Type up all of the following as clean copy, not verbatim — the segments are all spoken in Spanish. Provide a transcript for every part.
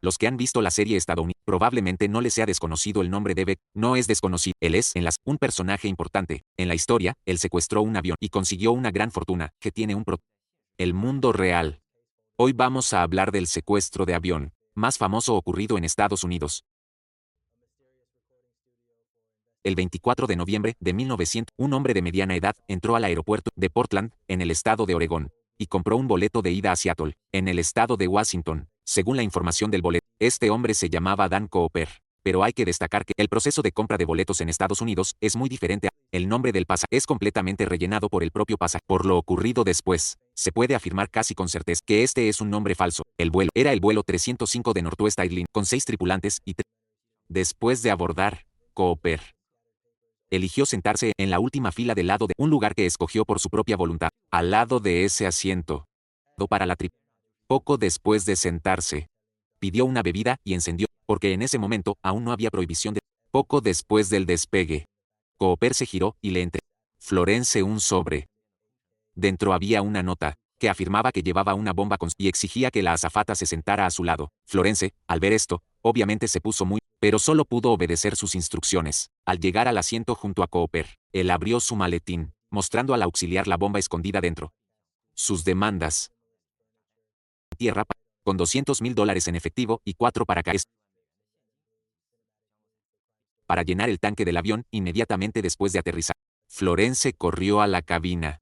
Los que han visto la serie estadounidense probablemente no les sea desconocido el nombre de Beck. No es desconocido. Él es, un personaje importante. En la historia, él secuestró un avión y consiguió una gran fortuna, que tiene un El mundo real. Hoy vamos a hablar del secuestro de avión, más famoso ocurrido en Estados Unidos. El 24 de noviembre de 1900, un hombre de mediana edad entró al aeropuerto de Portland, en el estado de Oregón, y compró un boleto de ida a Seattle, en el estado de Washington. Según la información del boleto, este hombre se llamaba Dan Cooper. Pero hay que destacar que el proceso de compra de boletos en Estados Unidos es muy diferente. El nombre del pasajero es completamente rellenado por el propio pasajero. Por lo ocurrido después, se puede afirmar casi con certeza que este es un nombre falso. El vuelo era el vuelo 305 de Northwest Airlines, con 6 tripulantes y 3. Después de abordar, Cooper eligió sentarse en la última fila del lado de un lugar que escogió por su propia voluntad, al lado de ese asiento. Para la Poco después de sentarse, pidió una bebida y encendió, porque en ese momento aún no había prohibición de. Poco después del despegue, Cooper se giró y le entregó Florence un sobre. Dentro había una nota que afirmaba que llevaba una bomba y exigía que la azafata se sentara a su lado. Florence, al ver esto, obviamente se puso muy, pero solo pudo obedecer sus instrucciones. Al llegar al asiento junto a Cooper, él abrió su maletín, mostrando al auxiliar la bomba escondida dentro. Sus demandas. Tierra, con $200,000 en efectivo y 4 paracaídas. Para llenar el tanque del avión inmediatamente después de aterrizar. Florence corrió a la cabina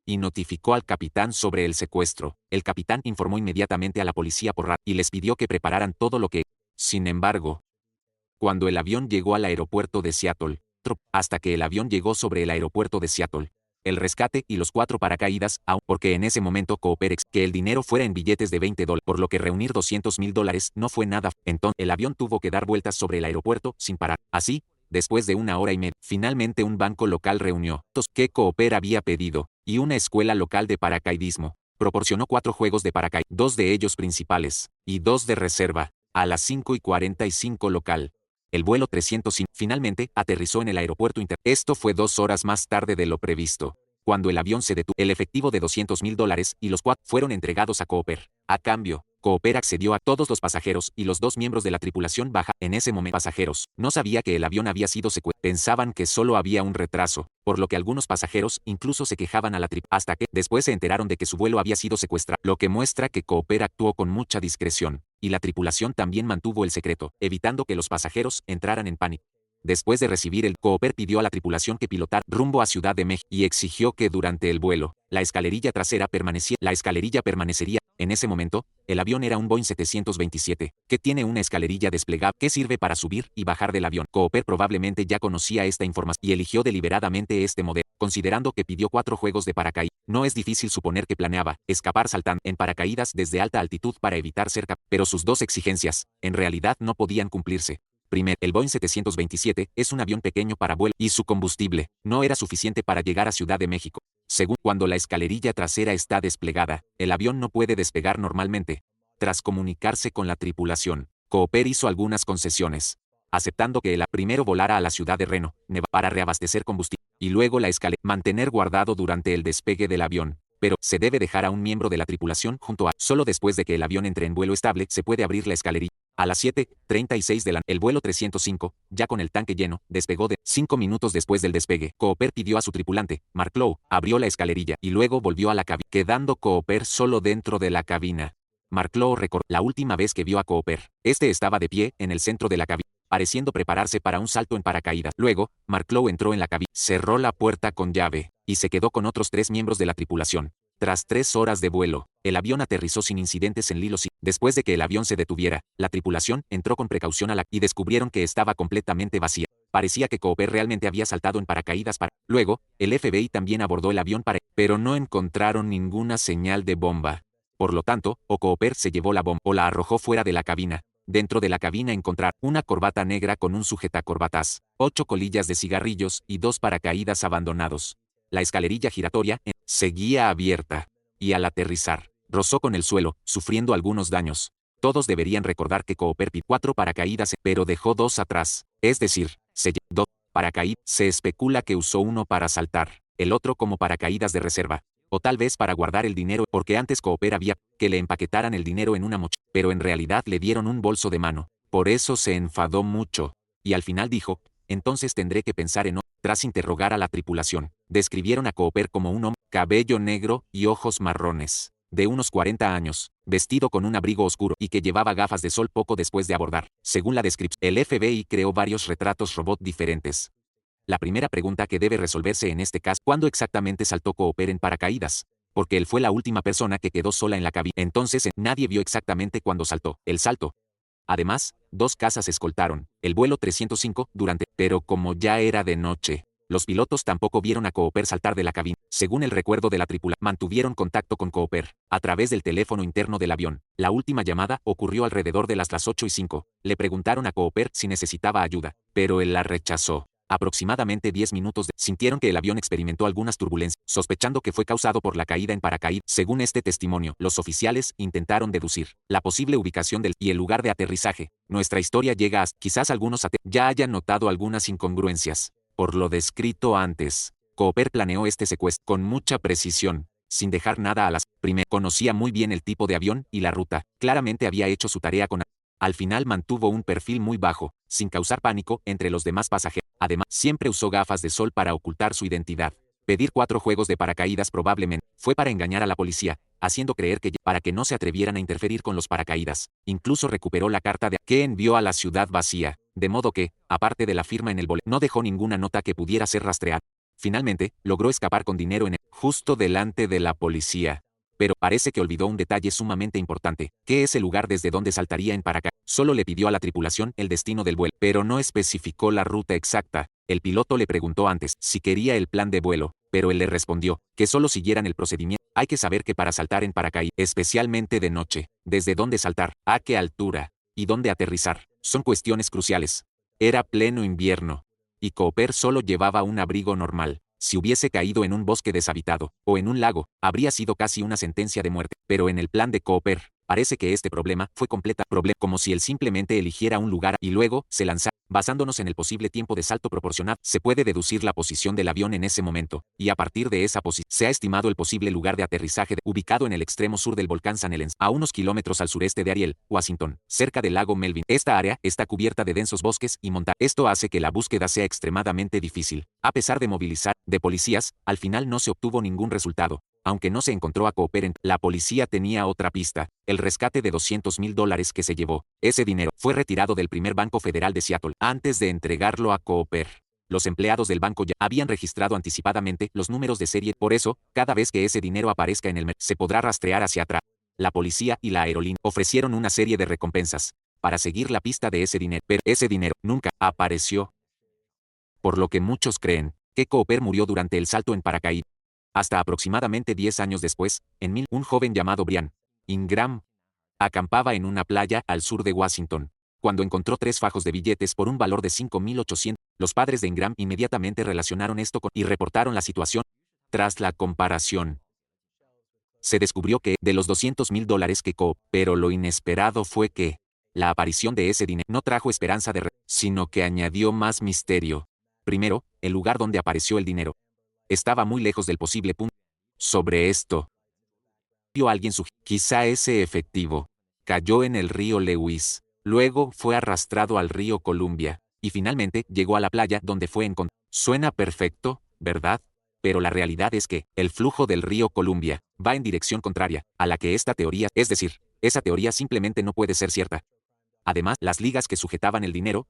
y notificó al capitán sobre el secuestro. El capitán informó inmediatamente a la policía por radio y les pidió que prepararan todo lo que. Sin embargo, cuando el avión llegó al aeropuerto de Seattle, hasta que el avión llegó sobre el aeropuerto de Seattle, el rescate y los 4 paracaídas, aún porque en ese momento Cooper que el dinero fuera en billetes de $20, por lo que reunir $200,000 no fue nada. Entonces, el avión tuvo que dar vueltas sobre el aeropuerto sin parar. Así, después de 1 hora y media, finalmente un banco local reunió que Cooper había pedido, y una escuela local de paracaidismo proporcionó 4 juegos de paracaidismo, 2 de ellos principales, y 2 de reserva, a las 5:45 local. El vuelo 305 finalmente aterrizó en el aeropuerto Esto fue 2 horas más tarde de lo previsto. Cuando el avión se detuvo, el efectivo de $200,000 y los 4 fueron entregados a Cooper. A cambio, Cooper accedió a todos los pasajeros y los 2 miembros de la tripulación baja. En ese momento, pasajeros no sabía que el avión había sido secuestrado. Pensaban que solo había un retraso, por lo que algunos pasajeros incluso se quejaban a la hasta que después se enteraron de que su vuelo había sido secuestrado, lo que muestra que Cooper actuó con mucha discreción, y la tripulación también mantuvo el secreto, evitando que los pasajeros entraran en pánico. Después de recibir el Cooper pidió a la tripulación que pilotara rumbo a Ciudad de México y exigió que durante el vuelo, la escalerilla trasera permanecería. En ese momento, el avión era un Boeing 727, que tiene una escalerilla desplegable que sirve para subir y bajar del avión. Cooper probablemente ya conocía esta información y eligió deliberadamente este modelo, considerando que pidió 4 juegos de paracaídas. No es difícil suponer que planeaba escapar saltando en paracaídas desde alta altitud para evitar ser capturado, pero sus 2 exigencias, en realidad no podían cumplirse. Primero, el Boeing 727 es un avión pequeño para vuelo y su combustible no era suficiente para llegar a Ciudad de México. Segundo, cuando la escalerilla trasera está desplegada, el avión no puede despegar normalmente. Tras comunicarse con la tripulación, Cooper hizo algunas concesiones, aceptando que él primero volara a la ciudad de Reno, Nevada, para reabastecer combustible, y luego la escalerilla mantener guardado durante el despegue del avión. Pero se debe dejar a un miembro de la tripulación junto a. Solo después de que el avión entre en vuelo estable se puede abrir la escalerilla. A las 7:36 de la el vuelo 305, ya con el tanque lleno, despegó 5 minutos después del despegue. Cooper pidió a su tripulante, Mark Lowe, abrió la escalerilla y luego volvió a la cabina, quedando Cooper solo dentro de la cabina. Mark Lowe recordó la última vez que vio a Cooper. Este estaba de pie en el centro de la cabina, pareciendo prepararse para un salto en paracaídas. Luego, Mark Lowe entró en la cabina, cerró la puerta con llave y se quedó con otros 3 miembros de la tripulación. Tras 3 horas de vuelo, el avión aterrizó sin incidentes en Lilo. Después de que el avión se detuviera, la tripulación entró con precaución y descubrieron que estaba completamente vacía. Parecía que Cooper realmente había saltado en paracaídas Luego, el FBI también abordó el avión pero no encontraron ninguna señal de bomba. Por lo tanto, o Cooper se llevó la bomba o la arrojó fuera de la cabina. Dentro de la cabina encontraron una corbata negra con un sujetacorbatas, 8 colillas de cigarrillos y 2 paracaídas abandonados. La escalerilla giratoria seguía abierta, y al aterrizar, rozó con el suelo, sufriendo algunos daños. Todos deberían recordar que Cooper pidió 4 paracaídas, pero dejó 2 atrás, es decir, se llevó 2 paracaídas. Se especula que usó uno para saltar, el otro como paracaídas de reserva. O tal vez para guardar el dinero, porque antes Cooper había que le empaquetaran el dinero en una mochila, pero en realidad le dieron un bolso de mano. Por eso se enfadó mucho. Y al final dijo, entonces tendré que pensar en... Tras interrogar a la tripulación, describieron a Cooper como un hombre, cabello negro y ojos marrones, de unos 40 años, vestido con un abrigo oscuro y que llevaba gafas de sol poco después de abordar. Según la descripción, el FBI creó varios retratos robot diferentes. La primera pregunta que debe resolverse en este caso, ¿cuándo exactamente saltó Cooper en paracaídas? Porque él fue la última persona que quedó sola en la cabina. Entonces, nadie vio exactamente cuándo saltó. El salto. Además, 2 cazas escoltaron el vuelo 305 durante, pero como ya era de noche, los pilotos tampoco vieron a Cooper saltar de la cabina. Según el recuerdo de la tripulación, mantuvieron contacto con Cooper a través del teléfono interno del avión. La última llamada ocurrió alrededor de las 8:05. Le preguntaron a Cooper si necesitaba ayuda, pero él la rechazó. Aproximadamente 10 minutos sintieron que el avión experimentó algunas turbulencias, sospechando que fue causado por la caída en paracaídas. Según este testimonio, los oficiales intentaron deducir la posible ubicación y el lugar de aterrizaje. Nuestra historia llega a... Quizás algunos ya hayan notado algunas incongruencias. Por lo descrito antes, Cooper planeó este secuestro con mucha precisión, sin dejar nada a las... Primero, conocía muy bien el tipo de avión y la ruta. Claramente había hecho su tarea con... Al final mantuvo un perfil muy bajo, sin causar pánico entre los demás pasajeros. Además, siempre usó gafas de sol para ocultar su identidad. Pedir 4 juegos de paracaídas probablemente fue para engañar a la policía, haciendo creer que para que no se atrevieran a interferir con los paracaídas. Incluso recuperó la carta que envió a la ciudad vacía, de modo que, aparte de la firma en el boleto, no dejó ninguna nota que pudiera ser rastreada. Finalmente, logró escapar con dinero justo delante de la policía. Pero parece que olvidó un detalle sumamente importante, que es el lugar desde donde saltaría en paracaídas. Solo le pidió a la tripulación el destino del vuelo, pero no especificó la ruta exacta. El piloto le preguntó antes si quería el plan de vuelo, pero él le respondió que solo siguieran el procedimiento. Hay que saber que para saltar en paracaídas, especialmente de noche, desde dónde saltar, a qué altura y dónde aterrizar, son cuestiones cruciales. Era pleno invierno, y Cooper solo llevaba un abrigo normal. Si hubiese caído en un bosque deshabitado, o en un lago, habría sido casi una sentencia de muerte. Pero en el plan de Cooper, parece que este problema fue como si él simplemente eligiera un lugar y luego se lanzara. Basándonos en el posible tiempo de salto proporcionado, se puede deducir la posición del avión en ese momento, y a partir de esa posición, se ha estimado el posible lugar de aterrizaje ubicado en el extremo sur del volcán San Helens, a unos kilómetros al sureste de Ariel, Washington, cerca del lago Melvin. Esta área está cubierta de densos bosques y montañas. Esto hace que la búsqueda sea extremadamente difícil. A pesar de movilizar de policías, al final no se obtuvo ningún resultado. Aunque no se encontró a Cooper, la policía tenía otra pista, el rescate de $200,000 que se llevó. Ese dinero fue retirado del primer banco federal de Seattle antes de entregarlo a Cooper. Los empleados del banco ya habían registrado anticipadamente los números de serie, por eso, cada vez que ese dinero aparezca en el mercado, se podrá rastrear hacia atrás. La policía y la aerolínea ofrecieron una serie de recompensas para seguir la pista de ese dinero, pero ese dinero nunca apareció. Por lo que muchos creen que Cooper murió durante el salto en paracaídas. Hasta aproximadamente 10 años después, un joven llamado Brian Ingram acampaba en una playa al sur de Washington, cuando encontró 3 fajos de billetes por un valor de $5,800. Los padres de Ingram inmediatamente relacionaron esto y reportaron la situación. Tras la comparación, se descubrió que, de los $200,000 que pero lo inesperado fue que la aparición de ese dinero no trajo esperanza sino que añadió más misterio. Primero, el lugar donde apareció el dinero estaba muy lejos del posible punto. Sobre esto, alguien quizá ese efectivo cayó en el río Lewis, luego fue arrastrado al río Columbia, y finalmente llegó a la playa donde fue encontrado. Suena perfecto, ¿verdad? Pero la realidad es que el flujo del río Columbia va en dirección contraria a la que esta teoría, es decir, esa teoría simplemente no puede ser cierta. Además, las ligas que sujetaban el dinero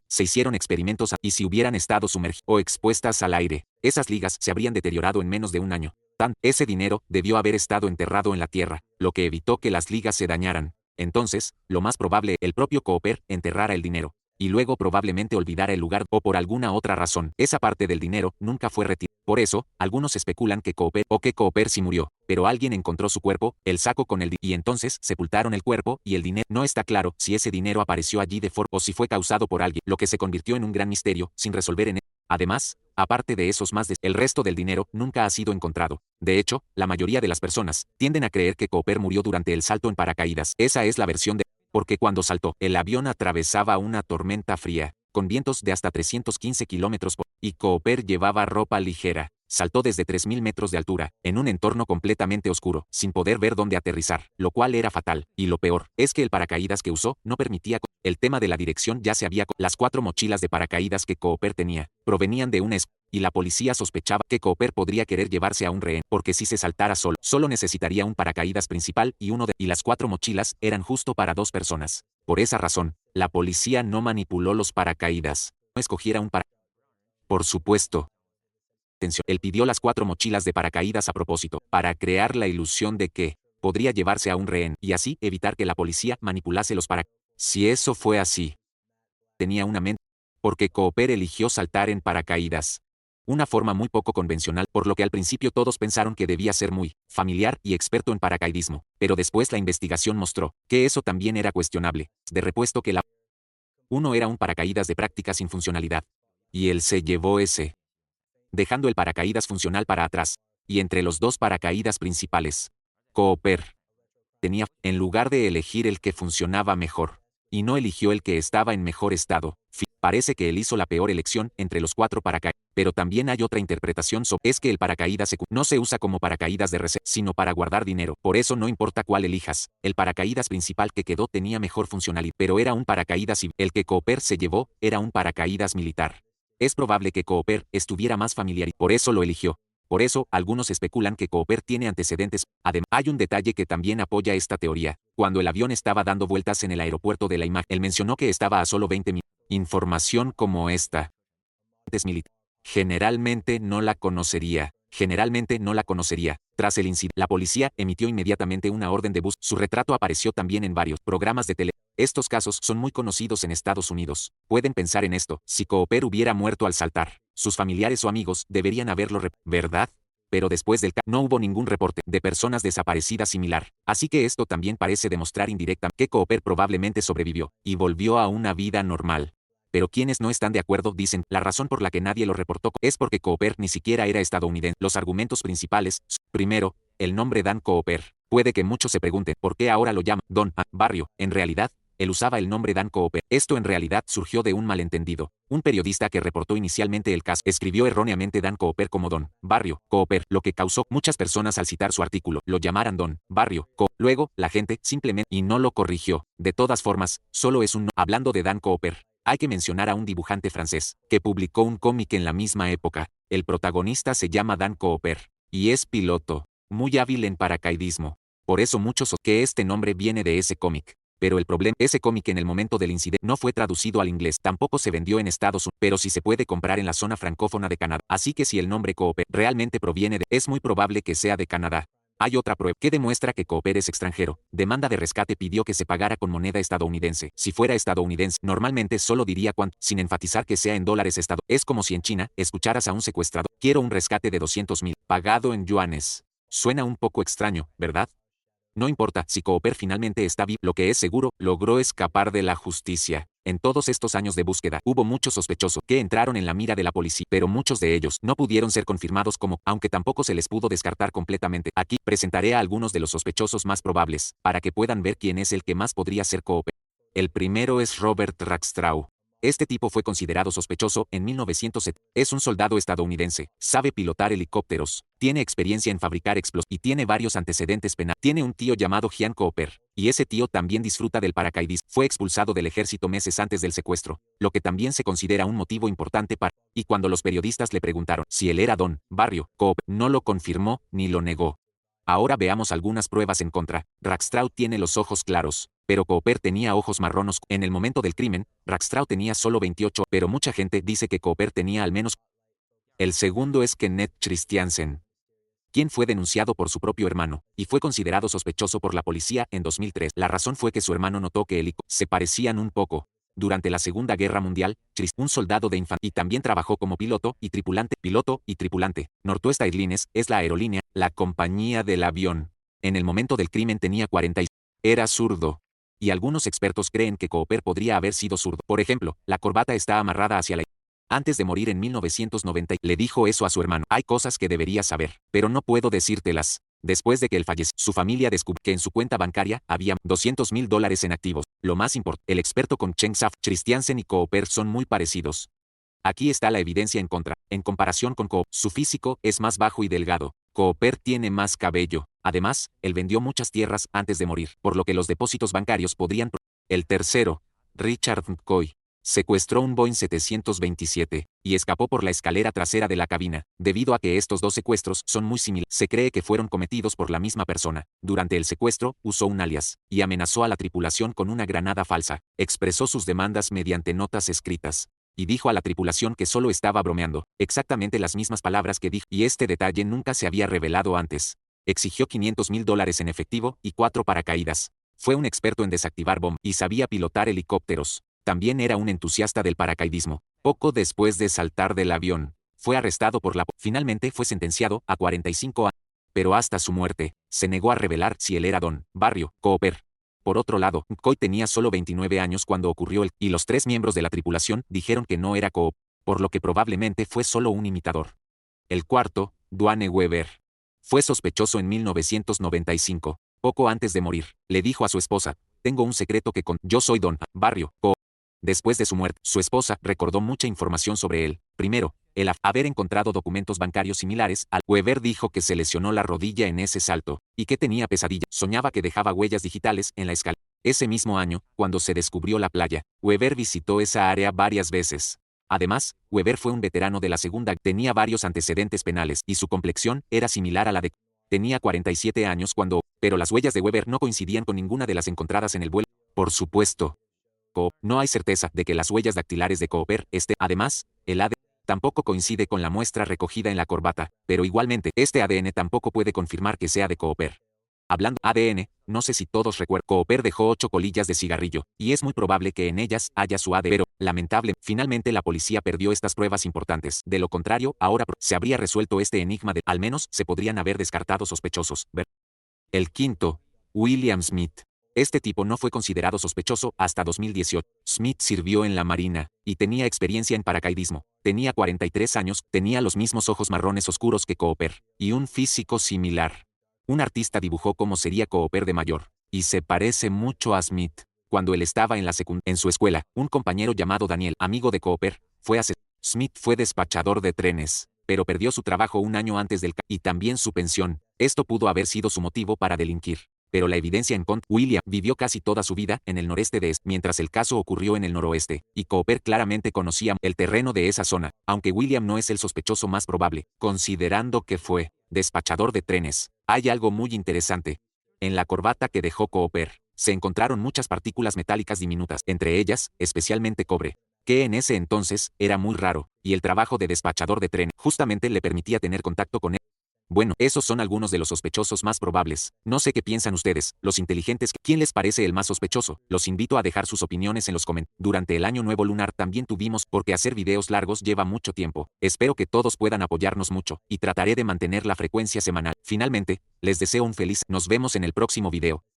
se hicieron experimentos y si hubieran estado sumergidas o expuestas al aire, esas ligas se habrían deteriorado en menos de un año. Ese dinero debió haber estado enterrado en la tierra, lo que evitó que las ligas se dañaran. Entonces, lo más probable, el propio Cooper enterrara el dinero, y luego probablemente olvidara el lugar o por alguna otra razón, esa parte del dinero nunca fue retirada. Por eso, algunos especulan que Cooper sí murió, pero alguien encontró su cuerpo, el saco con el dinero, y entonces sepultaron el cuerpo y el dinero. No está claro si ese dinero apareció allí de forma o si fue causado por alguien, lo que se convirtió en un gran misterio, sin resolver en él. Además, aparte de esos el resto del dinero nunca ha sido encontrado. De hecho, la mayoría de las personas tienden a creer que Cooper murió durante el salto en paracaídas. Esa es la versión porque cuando saltó, el avión atravesaba una tormenta fría, con vientos de hasta 315 kilómetros por hora, y Cooper llevaba ropa ligera. Saltó desde 3.000 metros de altura, en un entorno completamente oscuro, sin poder ver dónde aterrizar, lo cual era fatal. Y lo peor, es que el paracaídas que usó no permitía. El tema de la dirección ya se había. Las 4 mochilas de paracaídas que Cooper tenía provenían de una y la policía sospechaba que Cooper podría querer llevarse a un rehén, porque si se saltara solo necesitaría un paracaídas principal y las 4 mochilas eran justo para 2 personas. Por esa razón, la policía no manipuló los paracaídas. No escogiera un paracaídas. Por supuesto. Él pidió las 4 mochilas de paracaídas a propósito, para crear la ilusión de que podría llevarse a un rehén y así evitar que la policía manipulase los paracaídas. Si eso fue así, tenía una mente, porque Cooper eligió saltar en paracaídas. Una forma muy poco convencional, por lo que al principio todos pensaron que debía ser muy familiar y experto en paracaidismo, pero después la investigación mostró que eso también era cuestionable, de repuesto que uno era un paracaídas de práctica sin funcionalidad. Y él se llevó ese, dejando el paracaídas funcional para atrás, y entre los 2 paracaídas principales, Cooper tenía, en lugar de elegir el que funcionaba mejor, y no eligió el que estaba en mejor estado. Parece que él hizo la peor elección entre los 4 paracaídas, pero también hay otra interpretación es que el paracaídas no se usa como paracaídas de reserva, sino para guardar dinero. Por eso no importa cuál elijas, el paracaídas principal que quedó tenía mejor funcionalidad, pero era un paracaídas civil. El que Cooper se llevó era un paracaídas militar. Es probable que Cooper estuviera más familiar y por eso lo eligió. Por eso, algunos especulan que Cooper tiene antecedentes. Además, hay un detalle que también apoya esta teoría. Cuando el avión estaba dando vueltas en el aeropuerto de la imagen, él mencionó que estaba a solo 20 minutos. Información como esta. Generalmente no la conocería. Tras el incidente, la policía emitió inmediatamente una orden de búsqueda. Su retrato apareció también en varios programas de tele. Estos casos son muy conocidos en Estados Unidos. Pueden pensar en esto. Si Cooper hubiera muerto al saltar, sus familiares o amigos deberían haberlo ¿verdad? Pero después del caso no hubo ningún reporte de personas desaparecidas similar. Así que esto también parece demostrar indirectamente que Cooper probablemente sobrevivió y volvió a una vida normal. Pero quienes no están de acuerdo dicen, la razón por la que nadie lo reportó es porque Cooper ni siquiera era estadounidense. Los argumentos principales, primero, el nombre Dan Cooper. Puede que muchos se pregunten, ¿por qué ahora lo llaman Don Barrio? En realidad, él usaba el nombre Dan Cooper. Esto en realidad surgió de un malentendido. Un periodista que reportó inicialmente el caso escribió erróneamente Dan Cooper como Don Barrio Cooper, lo que causó muchas personas al citar su artículo lo llamaran Don Barrio Luego, la gente simplemente y no lo corrigió. De todas formas, solo es un hablando de Dan Cooper. Hay que mencionar a un dibujante francés, que publicó un cómic en la misma época. El protagonista se llama Dan Cooper, y es piloto, muy hábil en paracaidismo. Por eso muchos que este nombre viene de ese cómic. Pero el problema, ese cómic en el momento del incidente no fue traducido al inglés, tampoco se vendió en Estados Unidos, pero sí se puede comprar en la zona francófona de Canadá. Así que si el nombre Cooper realmente proviene es muy probable que sea de Canadá. Hay otra prueba que demuestra que Cooper es extranjero. Demanda de rescate pidió que se pagara con moneda estadounidense. Si fuera estadounidense, normalmente solo diría cuánto, sin enfatizar que sea en dólares estadounidenses. Es como si en China escucharas a un secuestrador. Quiero un rescate de 200,000, pagado en yuanes. Suena un poco extraño, ¿verdad? No importa si Cooper finalmente está vivo, lo que es seguro, logró escapar de la justicia. En todos estos años de búsqueda, hubo muchos sospechosos que entraron en la mira de la policía, pero muchos de ellos no pudieron ser confirmados aunque tampoco se les pudo descartar completamente. Aquí presentaré a algunos de los sospechosos más probables, para que puedan ver quién es el que más podría ser Cooper. El primero es Robert Rackstraw. Este tipo fue considerado sospechoso en 1970. Es un soldado estadounidense, sabe pilotar helicópteros, tiene experiencia en fabricar explosivos y tiene varios antecedentes penales. Tiene un tío llamado Gian Cooper, y ese tío también disfruta del paracaidismo. Fue expulsado del ejército meses antes del secuestro, lo que también se considera un motivo importante para... Y cuando los periodistas le preguntaron si él era Don Barrio Cooper, no lo confirmó ni lo negó. Ahora veamos algunas pruebas en contra. Rackstraw tiene los ojos claros, pero Cooper tenía ojos marrones. En el momento del crimen, Rackstraw tenía solo 28, pero mucha gente dice que Cooper tenía al menos. El segundo es Kenneth Christiansen, quien fue denunciado por su propio hermano, y fue considerado sospechoso por la policía en 2003. La razón fue que su hermano notó que se parecían un poco. Durante la Segunda Guerra Mundial, un soldado de infantería, y también trabajó como piloto y tripulante. Northwest Airlines es la aerolínea, la compañía del avión. En el momento del crimen tenía 46. Era zurdo. Y algunos expertos creen que Cooper podría haber sido zurdo. Por ejemplo, la corbata está amarrada hacia la... Antes de morir en 1990, le dijo eso a su hermano. Hay cosas que deberías saber, pero no puedo decírtelas. Después de que él falleció, su familia descubrió que en su cuenta bancaria había $200,000 en activos. Lo más importante, el experto con Cheng Saf, Christiansen y Cooper son muy parecidos. Aquí está la evidencia en contra. En comparación con Cooper, su físico es más bajo y delgado. Cooper tiene más cabello. Además, él vendió muchas tierras antes de morir, por lo que los depósitos bancarios podrían... El tercero, Richard McCoy, secuestró un Boeing 727 y escapó por la escalera trasera de la cabina. Debido a que estos dos secuestros son muy similares, se cree que fueron cometidos por la misma persona. Durante el secuestro, usó un alias y amenazó a la tripulación con una granada falsa. Expresó sus demandas mediante notas escritas y dijo a la tripulación que solo estaba bromeando, exactamente las mismas palabras que dijo, y este detalle nunca se había revelado antes. Exigió $500,000 en efectivo y 4 paracaídas. Fue un experto en desactivar bombas y sabía pilotar helicópteros. También era un entusiasta del paracaidismo. Poco después de saltar del avión, fue arrestado por la policía. Finalmente fue sentenciado a 45 años. Pero hasta su muerte, se negó a revelar si él era Don Barrio Cooper. Por otro lado, McCoy tenía solo 29 años cuando ocurrió y los 3 miembros de la tripulación dijeron que no era Cooper, por lo que probablemente fue solo un imitador. El cuarto, Duane Weber, fue sospechoso en 1995. Poco antes de morir, le dijo a su esposa, tengo un secreto que yo soy Don Barrio Cooper. Después de su muerte, su esposa recordó mucha información sobre él. Primero, el haber encontrado documentos bancarios similares al... Weber dijo que se lesionó la rodilla en ese salto, y que tenía pesadilla. Soñaba que dejaba huellas digitales en la escalera. Ese mismo año, cuando se descubrió la playa, Weber visitó esa área varias veces. Además, Weber fue un veterano de la Segunda, tenía varios antecedentes penales, y su complexión era similar a la de... Tenía 47 años cuando... Pero las huellas de Weber no coincidían con ninguna de las encontradas en el vuelo. Por supuesto, no hay certeza de que las huellas dactilares de Cooper Además, el ADN tampoco coincide con la muestra recogida en la corbata, pero igualmente, este ADN tampoco puede confirmar que sea de Cooper. Hablando ADN, no sé si todos recuerdan, Cooper dejó 8 colillas de cigarrillo, y es muy probable que en ellas haya su ADN, pero, finalmente la policía perdió estas pruebas importantes. De lo contrario, ahora se habría resuelto este enigma al menos se podrían haber descartado sospechosos. El quinto, William Smith. Este tipo no fue considerado sospechoso hasta 2018. Smith sirvió en la Marina y tenía experiencia en paracaidismo. Tenía 43 años, tenía los mismos ojos marrones oscuros que Cooper y un físico similar. Un artista dibujó cómo sería Cooper de mayor y se parece mucho a Smith. Cuando él estaba en su escuela, un compañero llamado Daniel, amigo de Cooper, fue asesinado. Smith fue despachador de trenes, pero perdió su trabajo un año antes y también su pensión. Esto pudo haber sido su motivo para delinquir. Pero la evidencia en contra. William vivió casi toda su vida en el noreste de mientras el caso ocurrió en el noroeste, y Cooper claramente conocía el terreno de esa zona, aunque William no es el sospechoso más probable, considerando que fue despachador de trenes. Hay algo muy interesante. En la corbata que dejó Cooper, se encontraron muchas partículas metálicas diminutas, entre ellas, especialmente cobre, que en ese entonces era muy raro, y el trabajo de despachador de trenes justamente le permitía tener contacto con él. Bueno, esos son algunos de los sospechosos más probables. No sé qué piensan ustedes, los inteligentes. ¿Quién les parece el más sospechoso? Los invito a dejar sus opiniones en los comentarios. Durante el Año Nuevo Lunar también tuvimos, porque hacer videos largos lleva mucho tiempo. Espero que todos puedan apoyarnos mucho, y trataré de mantener la frecuencia semanal. Finalmente, les deseo un feliz. Nos vemos en el próximo video.